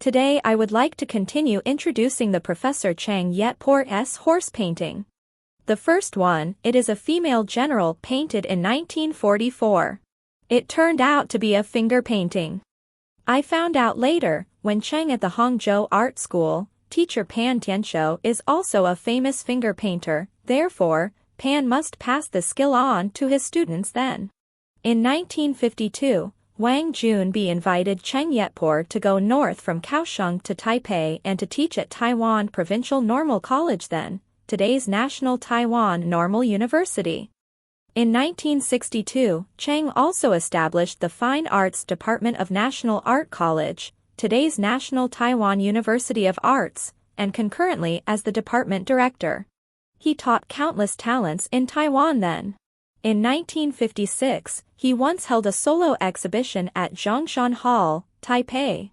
Today I would like to continue introducing the Professor Cheng Yet-Por's horse painting. The first one, it is a female general painted in 1944. It turned out to be a finger painting. I found out later, when Cheng at the Hangzhou Art School, teacher Pan Tianshou is also a famous finger painter, therefore, Pan must pass the skill on to his students then. In 1952, Wang Junbi invited Cheng Yet-Por to go north from Kaohsiung to Taipei and to teach at Taiwan Provincial Normal College then, today's National Taiwan Normal University. In 1962, Cheng also established the Fine Arts Department of National Art College, today's National Taiwan University of Arts, and concurrently as the department director. He taught countless talents in Taiwan then. In 1956, he once held a solo exhibition at Zhongshan Hall, Taipei.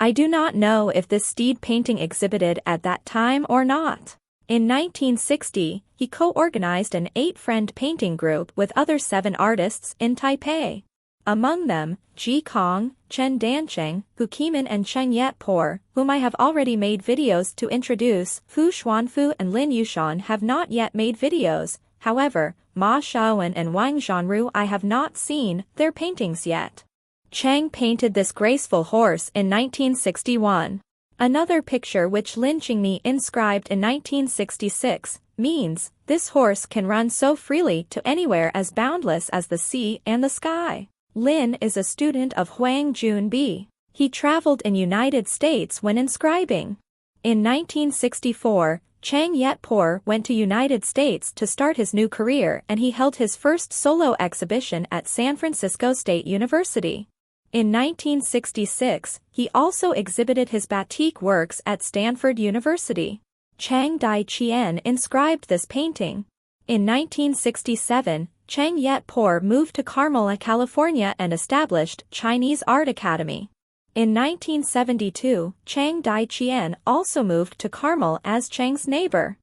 I do not know if this steed painting exhibited at that time or not. In 1960, he co-organized an 8-friend painting group with other 7 artists in Taipei. Among them, Ji Kong, Chen Dancheng, Hu Qimin and Cheng Yet-Por, whom I have already made videos to introduce. Fu Xuanfu and Lin Yushan have not yet made videos, however, Ma Shaowen and Wang Zhanru I have not seen their paintings yet. Cheng painted this graceful horse in 1961. Another picture which Lin Qingni inscribed in 1966, means, this horse can run so freely to anywhere as boundless as the sea and the sky. Lin is a student of Wang Junbi. He traveled in United States when inscribing. In 1964, Cheng Yet-Por went to United States to start his new career and he held his first solo exhibition at San Francisco State University. In 1966, he also exhibited his batik works at Stanford University. Chang Dai Chien inscribed this painting. In 1967, Cheng Yet-Por moved to Carmel, California and established Chinese Art Academy. In 1972, Chang Dai Chien also moved to Carmel as Cheng's neighbor.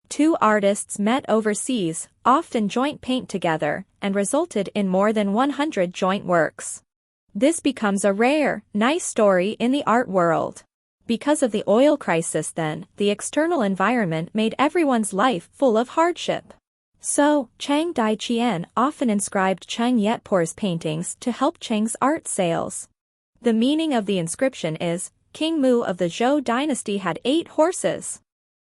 2 artists met overseas, often joint paint together, and resulted in more than 100 joint works. This becomes a rare, nice story in the art world. Because of the oil crisis then, the external environment made everyone's life full of hardship. So, Chang Dai Chien often inscribed Cheng Yet-Por's paintings to help Cheng's art sales. The meaning of the inscription is, King Mu of the Zhou dynasty had 8 horses.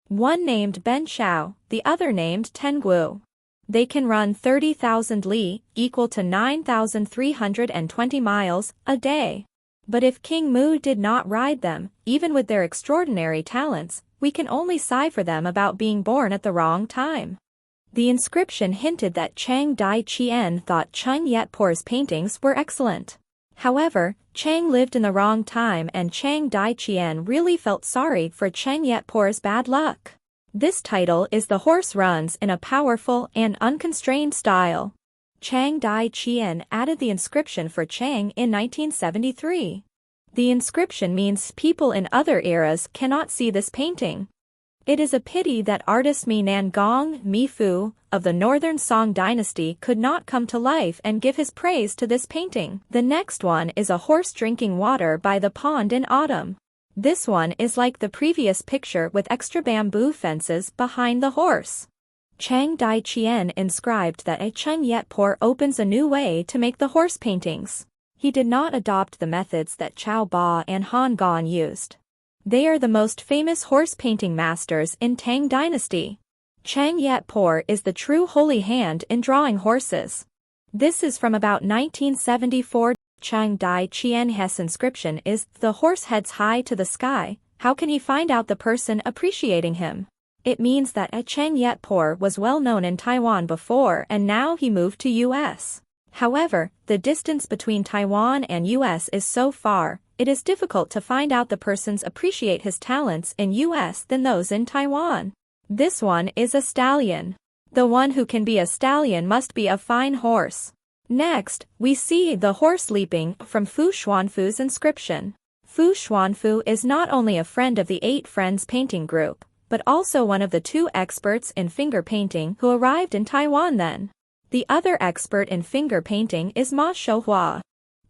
One named Ben Shao, the other named Tengu. They can run 30,000 li, equal to 9,320 miles, a day. But if King Mu did not ride them, even with their extraordinary talents, we can only sigh for them about being born at the wrong time. The inscription hinted that Chang Dai Chien thought Cheng Yet-Por's paintings were excellent. However, Chang lived in the wrong time and Chang Dai Chien really felt sorry for Cheng Yet-Por's bad luck. This title is The Horse Runs in a Powerful and Unconstrained Style. Chang Dai Chien added the inscription for Chang in 1973. The inscription means people in other eras cannot see this painting. It is a pity that artist Mi Nangong, Mi Fu, of the Northern Song dynasty could not come to life and give his praise to this painting. The next one is a horse drinking water by the pond in autumn. This one is like the previous picture with extra bamboo fences behind the horse. Chang Dai Chien inscribed that a Cheng Yet-Por opens a new way to make the horse paintings. He did not adopt the methods that Chao Ba and Han Gan used. They are the most famous horse painting masters in Tang dynasty. Cheng Yet-Por is the true holy hand in drawing horses. This is from about 1974. Chang Dai Chien's inscription is, the horse heads high to the sky, how can he find out the person appreciating him? It means that a Cheng Yet-Por was well known in Taiwan before and now he moved to US. However, the distance between Taiwan and US is so far, it is difficult to find out the persons appreciate his talents in US than those in Taiwan. This one is a stallion. The one who can be a stallion must be a fine horse. Next, we see the horse leaping from Fu Xuanfu's inscription. Fu Xuanfu is not only a friend of the 8 Friends painting group, but also one of the 2 experts in finger painting who arrived in Taiwan then. The other expert in finger painting is Ma Shouhua.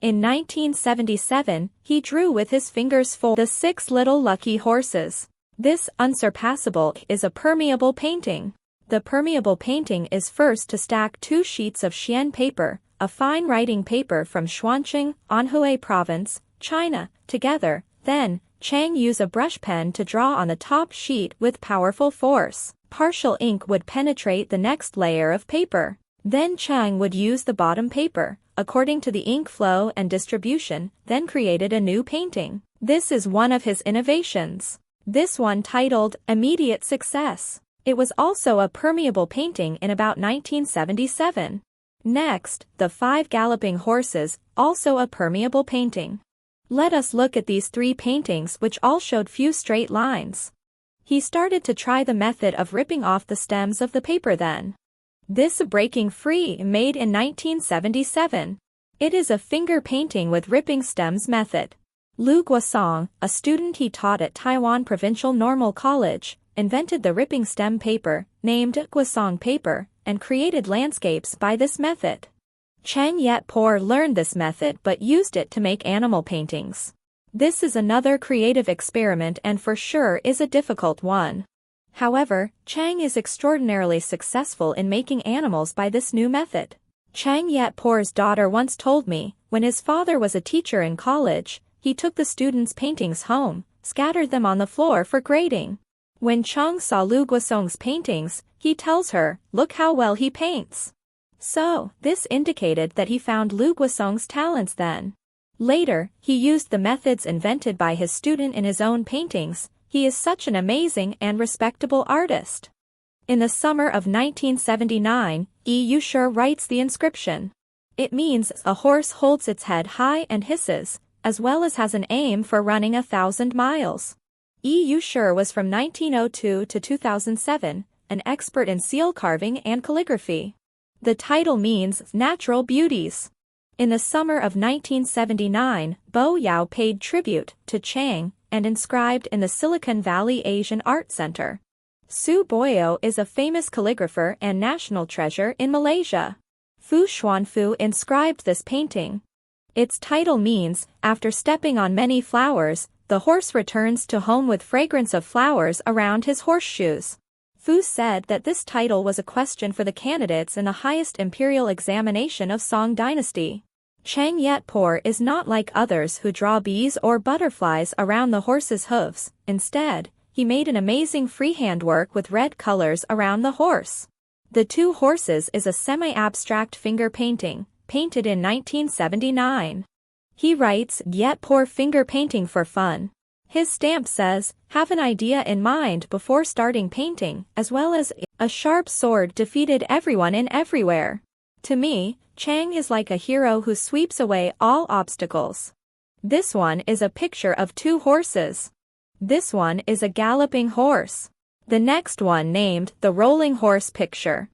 In 1977, he drew with his fingers for The Six Little Lucky Horses. This unsurpassable is a permeable painting. The permeable painting is first to stack 2 sheets of Chien paper, a fine writing paper from Shuangqing, Anhui Province, China, together. Then, Chang used a brush pen to draw on the top sheet with powerful force. Partial ink would penetrate the next layer of paper. Then Chang would use the bottom paper, according to the ink flow and distribution, then created a new painting. This is one of his innovations. This one titled Immediate Success. It was also a permeable painting in about 1977. Next, The 5 Galloping Horses, also a permeable painting. Let us look at these 3 paintings which all showed few straight lines. He started to try the method of ripping off the stems of the paper then. This breaking free made in 1977. It is a finger painting with ripping stems method. Kuo-Sung, a student he taught at Taiwan Provincial Normal College, invented the ripping stem paper, named Kuo-Sung paper, and created landscapes by this method. Cheng Yet-Por learned this method but used it to make animal paintings. This is another creative experiment and for sure is a difficult one. However, Chang is extraordinarily successful in making animals by this new method. Cheng Yet-Por's daughter once told me, when his father was a teacher in college, he took the students' paintings home, scattered them on the floor for grading. When Chang saw Kuo-Sung's paintings, he tells her, "Look how well he paints." So, this indicated that he found Kuo-Sung's talents then. Later, he used the methods invented by his student in his own paintings. He is such an amazing and respectable artist. In the summer of 1979, Sure writes the inscription. It means a horse holds its head high and hisses, as well as has an aim for running 1,000 miles. Sure was from 1902 to 2007, an expert in seal carving and calligraphy. The title means natural beauties. In the summer of 1979, Bo Yao paid tribute to Chang and inscribed in the Silicon Valley Asian Art Center. Su Boyo is a famous calligrapher and national treasure in Malaysia. Fu Xuanfu inscribed this painting. Its title means, after stepping on many flowers, the horse returns to home with fragrance of flowers around his horseshoes. Fu said that this title was a question for the candidates in the highest imperial examination of Song dynasty. Cheng Yet-Por is not like others who draw bees or butterflies around the horse's hooves. Instead, he made an amazing freehand work with red colors around the horse. The 2 Horses is a semi-abstract finger painting, painted in 1979. He writes, Yet-Por finger painting for fun. His stamp says, have an idea in mind before starting painting, as well as, a sharp sword defeated everyone in everywhere. To me, Chang is like a hero who sweeps away all obstacles. This one is a picture of 2 horses. This one is a galloping horse. The next one named the rolling horse picture.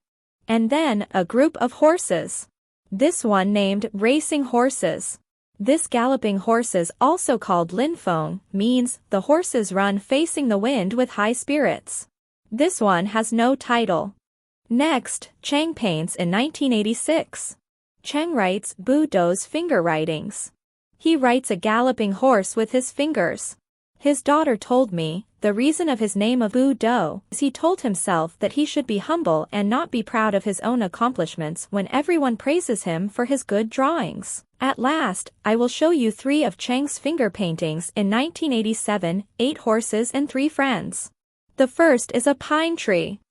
And then a group of horses. This one named racing horses. This galloping horses, also called linfeng, means the horses run facing the wind with high spirits. This one has no title. Next, Chang paints in 1986. Chang writes Bu Dou's finger writings. He writes a galloping horse with his fingers. His daughter told me, the reason of his name of Bu Dou is he told himself that he should be humble and not be proud of his own accomplishments when everyone praises him for his good drawings. At last, I will show you 3 of Chang's finger paintings in 1987, 8 horses and 3 friends. The first is a pine tree.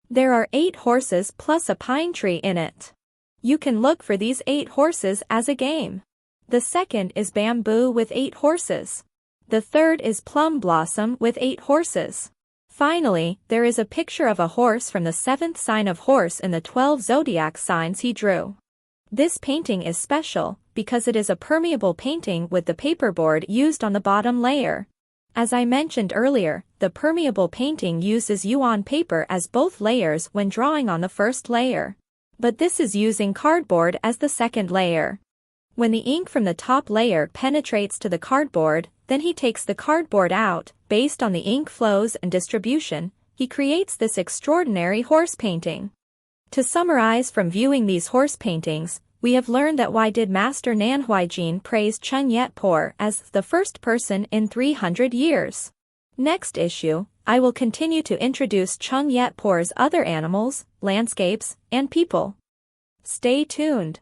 There are 8 horses plus a pine tree in it. You can look for these 8 horses as a game. The second is bamboo with 8 horses. The third is plum blossom with 8 horses. Finally, there is a picture of a horse from the 7th sign of horse in the 12 zodiac signs he drew. This painting is special because it is a permeable painting with the paperboard used on the bottom layer. As I mentioned earlier, the permeable painting uses yuan paper as both layers when drawing on the first layer. But this is using cardboard as the second layer. When the ink from the top layer penetrates to the cardboard, then he takes the cardboard out. Based on the ink flows and distribution, he creates this extraordinary horse painting. To summarize from viewing these horse paintings, We have learned that why did Master Nan Huaijin praise Cheng Yet-Por as the first person in 300 years. Next issue, I will continue to introduce Cheng Yet-Por's other animals, landscapes, and people. Stay tuned.